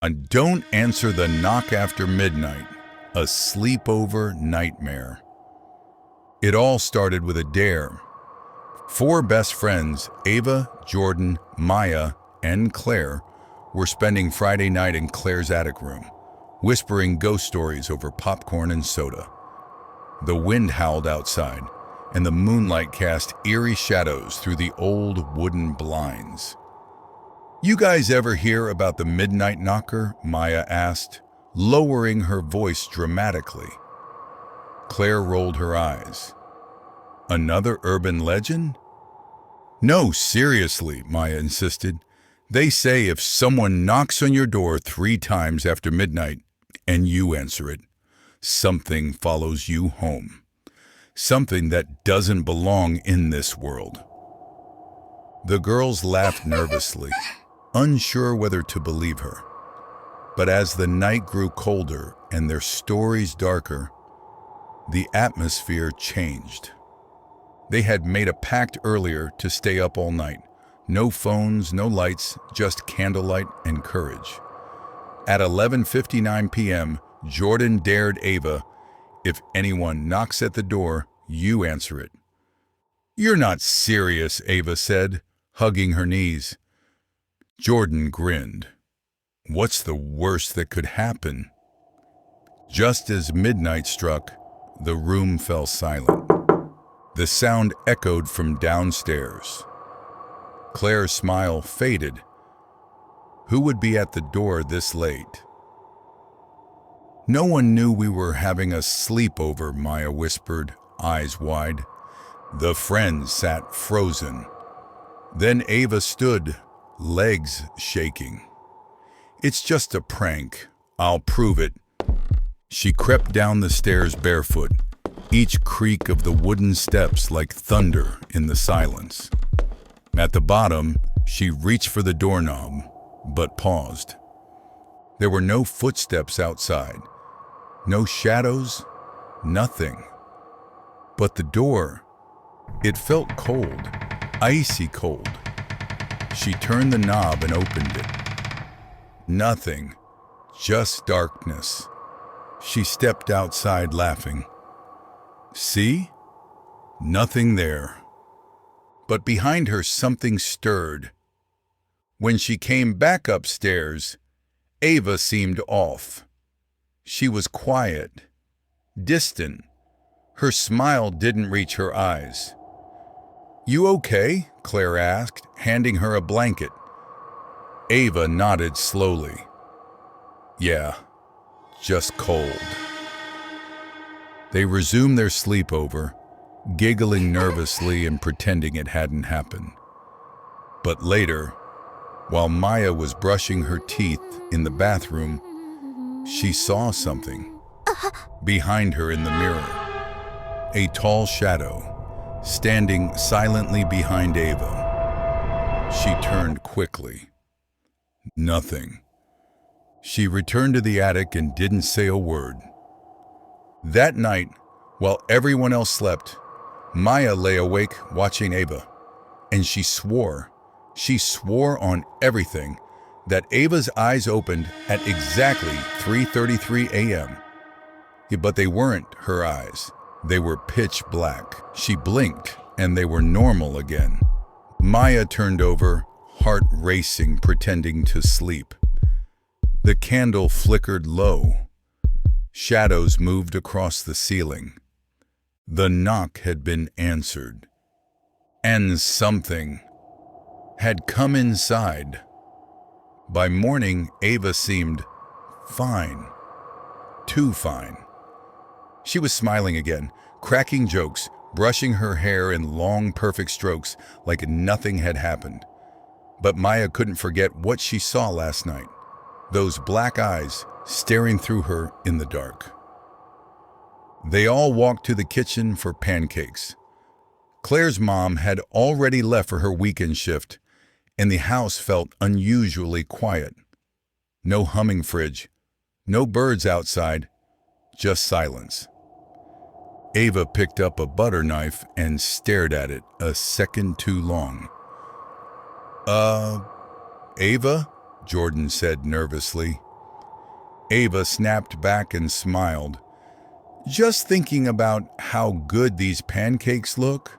And don't answer the knock after midnight, a sleepover nightmare. It all started with a dare. Four best friends, Ava, Jordan, Maya, and Claire, were spending Friday night in Claire's attic room, whispering ghost stories over popcorn and soda. The wind howled outside, and the moonlight cast eerie shadows through the old wooden blinds. "You guys ever hear about the midnight knocker?" Maya asked, lowering her voice dramatically. Claire rolled her eyes. "Another urban legend?" "No, seriously," Maya insisted. "They say if someone knocks on your door 3 times after midnight and you answer it, something follows you home. Something that doesn't belong in this world." The girls laughed nervously, unsure whether to believe her. But as the night grew colder and their stories darker, the atmosphere changed. They had made a pact earlier to stay up all night. No phones, no lights, just candlelight and courage. At 11:59 p.m., Jordan dared Ava, "If anyone knocks at the door, you answer it." "You're not serious," Ava said, hugging her knees. Jordan grinned. "What's the worst that could happen?" Just as midnight struck, the room fell silent. The sound echoed from downstairs. Claire's smile faded. Who would be at the door this late? "No one knew we were having a sleepover," Maya whispered, eyes wide. The friends sat frozen. Then Ava stood, legs shaking. "It's just a prank. I'll prove it." She crept down the stairs barefoot, each creak of the wooden steps like thunder in the silence. At the bottom, she reached for the doorknob, but paused. There were no footsteps outside, no shadows, nothing. But the door, it felt cold, icy cold. She turned the knob and opened it. Nothing, just darkness. She stepped outside laughing. "See? Nothing there." But behind her something stirred. When she came back upstairs, Ava seemed off. She was quiet, distant. Her smile didn't reach her eyes. "You okay?" Claire asked, handing her a blanket. Ava nodded slowly. "Yeah, just cold." They resumed their sleepover, giggling nervously and pretending it hadn't happened. But later, while Maya was brushing her teeth in the bathroom, she saw something behind her in the mirror. A tall shadow, standing silently behind Ava. She turned quickly. Nothing. She returned to the attic and didn't say a word. That night, while everyone else slept, Maya lay awake watching Ava, and she swore on everything that Ava's eyes opened at exactly 3:33 a.m. But they weren't her eyes. They were pitch black. She blinked, and they were normal again. Maya turned over, heart racing, pretending to sleep. The candle flickered low. Shadows moved across the ceiling. The knock had been answered. And something had come inside. By morning, Ava seemed fine. Too fine. She was smiling again, cracking jokes, brushing her hair in long, perfect strokes like nothing had happened. But Maya couldn't forget what she saw last night. Those black eyes staring through her in the dark. They all walked to the kitchen for pancakes. Claire's mom had already left for her weekend shift, and the house felt unusually quiet. No humming fridge, no birds outside, just silence. Ava picked up a butter knife and stared at it a second too long. Ava?" Jordan said nervously. Ava snapped back and smiled. Just thinking about how good these pancakes look.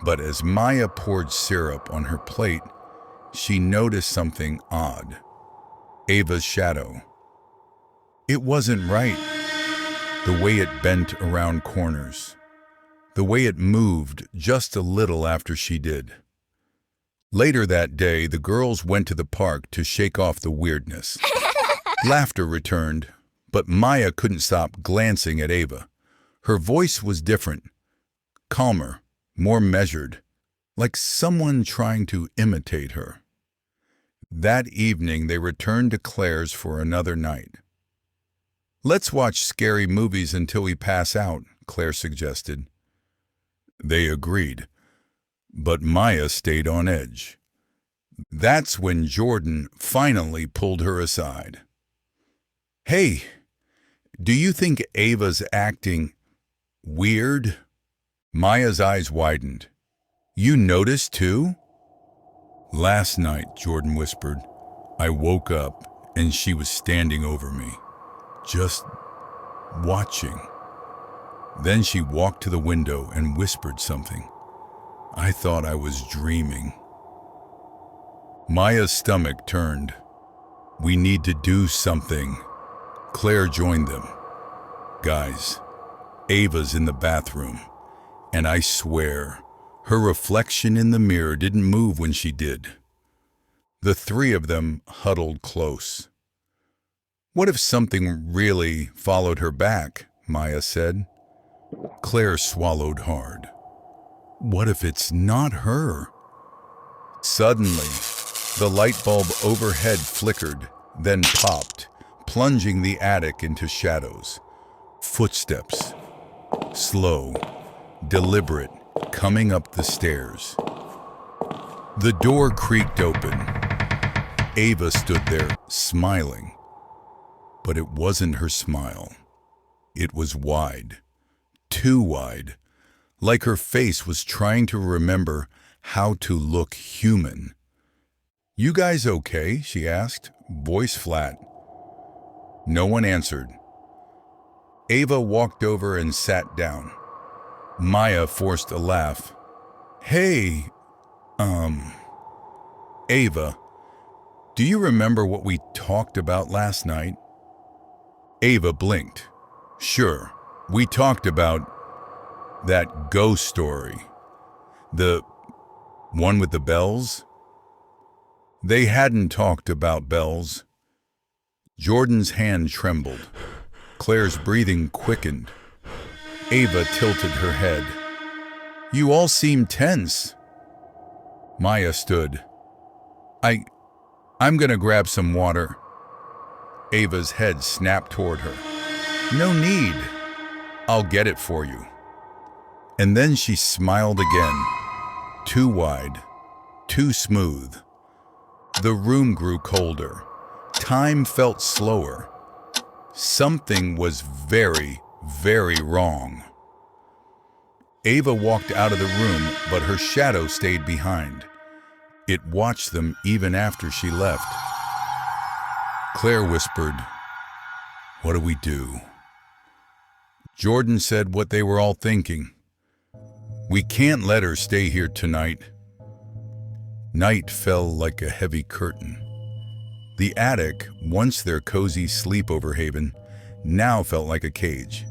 But as Maya poured syrup on her plate, she noticed something odd. Ava's shadow. It wasn't right. The way it bent around corners. The way it moved just a little after she did. Later that day, the girls went to the park to shake off the weirdness. Laughter returned, but Maya couldn't stop glancing at Ava. Her voice was different, calmer, more measured, like someone trying to imitate her. That evening, they returned to Claire's for another night. "Let's watch scary movies until we pass out," Claire suggested. They agreed, but Maya stayed on edge. That's when Jordan finally pulled her aside. "Hey, do you think Ava's acting weird?" Maya's eyes widened. "You noticed too?" "Last night," Jordan whispered, "I woke up and she was standing over me, just watching. Then she walked to the window and whispered something. I thought I was dreaming." Maya's stomach turned. "We need to do something." Claire joined them. "Guys, Ava's in the bathroom, and I swear, her reflection in the mirror didn't move when she did." The three of them huddled close. "What if something really followed her back?" Maya said. Claire swallowed hard. "What if it's not her?" Suddenly, the light bulb overhead flickered, then popped, plunging the attic into shadows. Footsteps, slow, deliberate, coming up the stairs. The door creaked open. Ava stood there, smiling. But it wasn't her smile. It was wide, too wide, like her face was trying to remember how to look human. "You guys okay?" she asked, voice flat. No one answered. Ava walked over and sat down. Maya forced a laugh. "Hey, Ava, do you remember what we talked about last night?" Ava blinked. "Sure, we talked about that ghost story. The one with the bells?" They hadn't talked about bells. Jordan's hand trembled. Claire's breathing quickened. Ava tilted her head. "You all seem tense." Maya stood. I'm gonna grab some water." Ava's head snapped toward her. "No need. I'll get it for you." And then she smiled again. Too wide, too smooth. The room grew colder. Time felt slower. Something was very, very wrong. Ava walked out of the room, but her shadow stayed behind. It watched them even after she left. Claire whispered, "What do we do?" Jordan said what they were all thinking. "We can't let her stay here tonight." Night fell like a heavy curtain. The attic, once their cozy sleepover haven, now felt like a cage.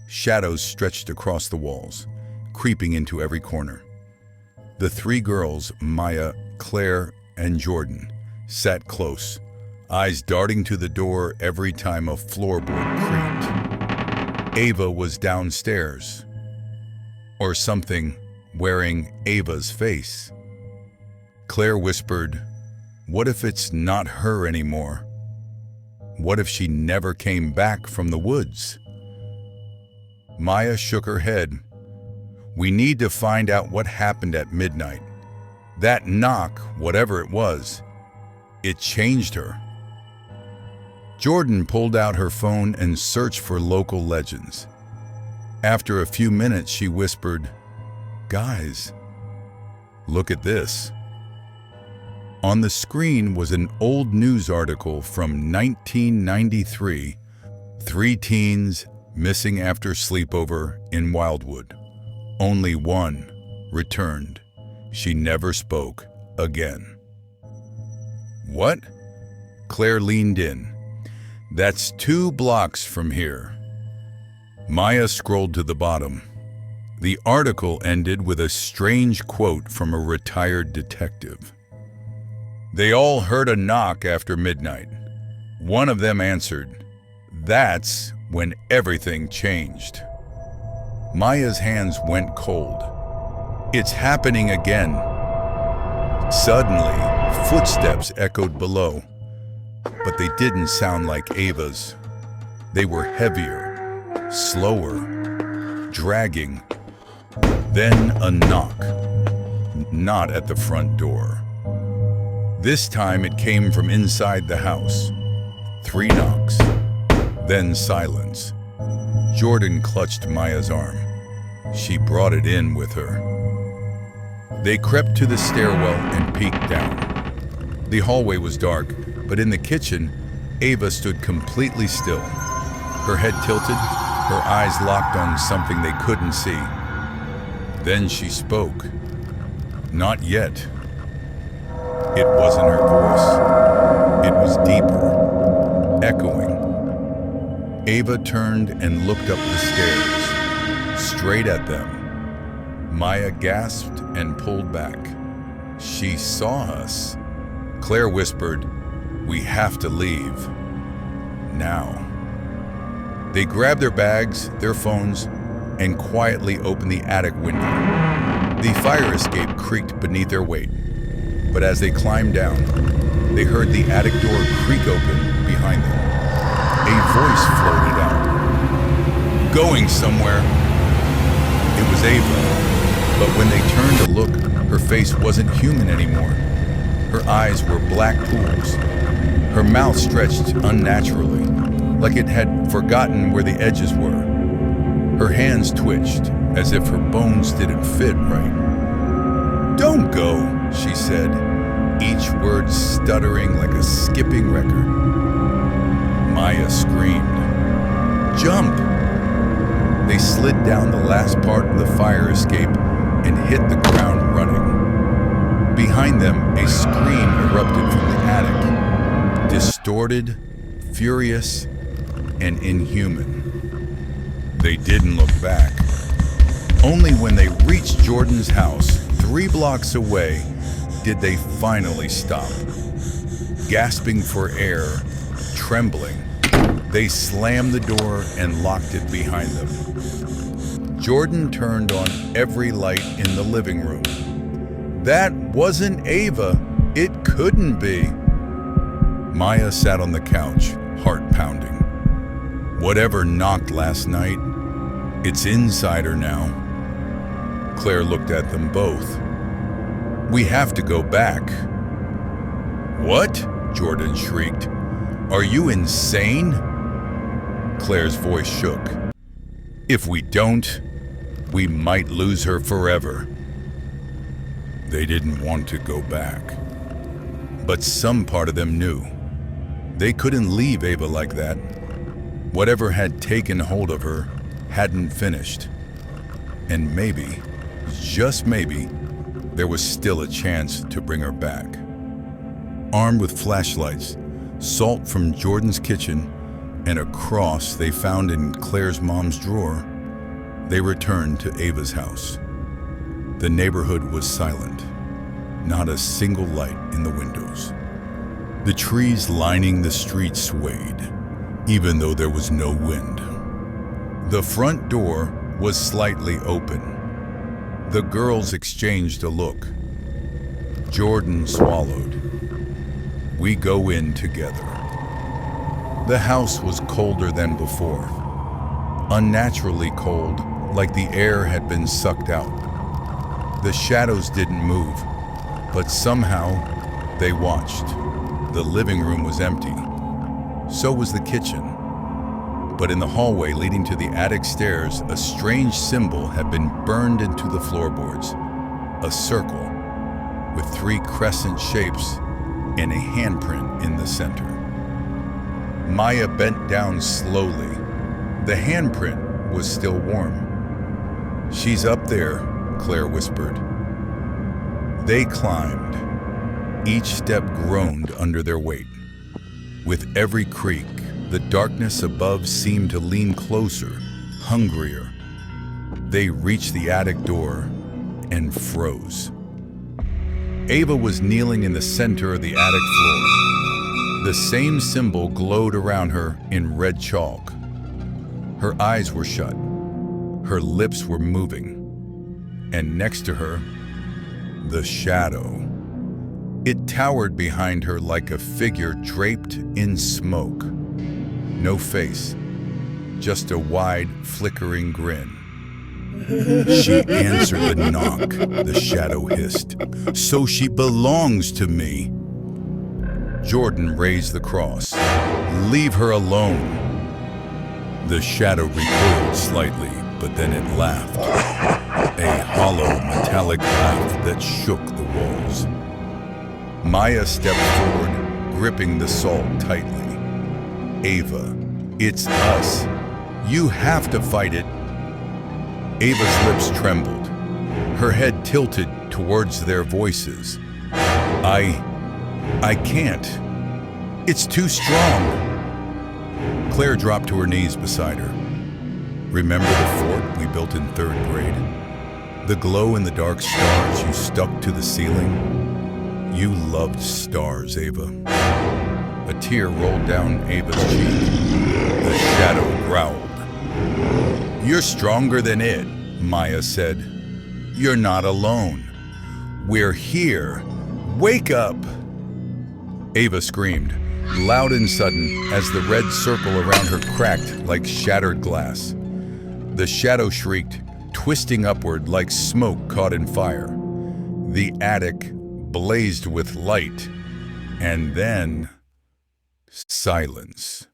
Shadows stretched across the walls, creeping into every corner. The three girls, Maya, Claire, and Jordan, sat close, eyes darting to the door every time a floorboard creaked. Ava was downstairs, or something, wearing Ava's face. Claire whispered, "What if it's not her anymore? What if she never came back from the woods?" Maya shook her head. "We need to find out what happened at midnight. That knock, whatever it was, it changed her." Jordan pulled out her phone and searched for local legends. After a few minutes, she whispered, "Guys, look at this." On the screen was an old news article from 1993, 3 teens missing after sleepover in Wildwood. Only one returned. She never spoke again. What? Claire leaned in. That's 2 blocks from here. Maya scrolled to the bottom. The article ended with a strange quote from a retired detective. They all heard a knock after midnight. One of them answered. That's when everything changed. Maya's hands went cold. It's happening again. Suddenly, footsteps echoed below, but they didn't sound like Ava's. They were heavier, slower, dragging. Then a knock, not at the front door. This time it came from inside the house. 3 knocks, then silence. Jordan clutched Maya's arm. She brought it in with her. They crept to the stairwell and peeked down. The hallway was dark, but in the kitchen, Ava stood completely still. Her head tilted, her eyes locked on something they couldn't see. Then she spoke. Not yet. It wasn't her voice. It was deeper, echoing. Ava turned and looked up the stairs, straight at them. Maya gasped and pulled back. She saw us. Claire whispered, "We have to leave. Now." They grabbed their bags, their phones, and quietly opened the attic window. The fire escape creaked beneath their weight. But as they climbed down, they heard the attic door creak open behind them. A voice floated out. "Going somewhere." It was Ava, but when they turned to look, her face wasn't human anymore. Her eyes were black pools. Her mouth stretched unnaturally, like it had forgotten where the edges were. Her hands twitched, as if her bones didn't fit right. "Don't go," she said, each word stuttering like a skipping record. Maya screamed. "Jump!" They slid down the last part of the fire escape and hit the ground running. Behind them, a scream erupted from the attic, distorted, furious, and inhuman. They didn't look back. Only when they reached Jordan's house, 3 blocks away, did they finally stop. Gasping for air, trembling, they slammed the door and locked it behind them. Jordan turned on every light in the living room. That wasn't Ava. It couldn't be. Maya sat on the couch, heart pounding. Whatever knocked last night, it's inside her now. Claire looked at them both. "We have to go back." "What?" Jordan shrieked. "Are you insane?" Claire's voice shook. "If we don't, we might lose her forever." They didn't want to go back. But some part of them knew. They couldn't leave Ava like that. Whatever had taken hold of her hadn't finished. And maybe, just maybe, there was still a chance to bring her back. Armed with flashlights, salt from Jordan's kitchen, and a cross they found in Claire's mom's drawer, they returned to Ava's house. The neighborhood was silent, not a single light in the windows. The trees lining the street swayed, even though there was no wind. The front door was slightly open. The girls exchanged a look. Jordan swallowed. "We go in together." The house was colder than before. Unnaturally cold, like the air had been sucked out. The shadows didn't move, but somehow they watched. The living room was empty. So was the kitchen. But in the hallway leading to the attic stairs, a strange symbol had been burned into the floorboards. A circle with 3 crescent shapes and a handprint in the center. Maya bent down slowly. The handprint was still warm. "She's up there," Claire whispered. They climbed. Each step groaned under their weight. With every creak, the darkness above seemed to lean closer, hungrier. They reached the attic door and froze. Ava was kneeling in the center of the attic floor. The same symbol glowed around her in red chalk. Her eyes were shut. Her lips were moving. And next to her, the shadow. It towered behind her like a figure draped in smoke. No face, just a wide, flickering grin. "She answered the knock," the shadow hissed. "So she belongs to me." Jordan raised the cross. "Leave her alone." The shadow recoiled slightly, but then it laughed. A hollow, metallic laugh that shook the walls. Maya stepped forward, gripping the salt tightly. "Ava, it's us. You have to fight it." Ava's lips trembled. Her head tilted towards their voices. I can't. It's too strong." Claire dropped to her knees beside her. "Remember the fort we built in 3rd grade? The glow-in-the-dark stars you stuck to the ceiling? You loved stars, Ava." A tear rolled down Ava's cheek. The shadow growled. "You're stronger than it," Maya said. "You're not alone. We're here. Wake up!" Ava screamed, loud and sudden, as the red circle around her cracked like shattered glass. The shadow shrieked, twisting upward like smoke caught in fire. The attic blazed with light, and then silence.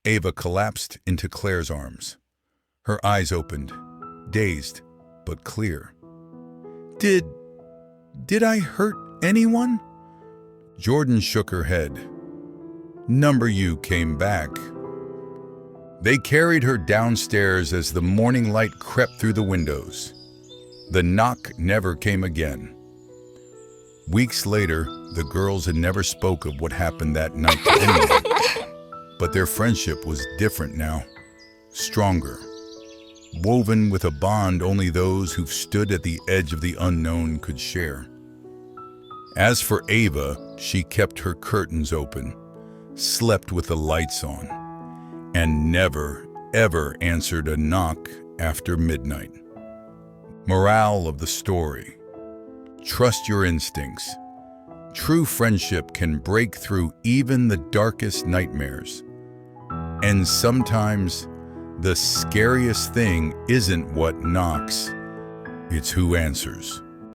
Ava collapsed into Claire's arms. Her eyes opened, dazed but clear. Did I hurt anyone?" Jordan shook her head. "Number U came back." They carried her downstairs as the morning light crept through the windows. The knock never came again. Weeks later, the girls had never spoke of what happened that night to anyone. But their friendship was different now, stronger, woven with a bond only those who've stood at the edge of the unknown could share. As for Ava, she kept her curtains open, slept with the lights on, and never, ever answered a knock after midnight. Morale of the story: trust your instincts. True friendship can break through even the darkest nightmares. And sometimes, the scariest thing isn't what knocks, it's who answers.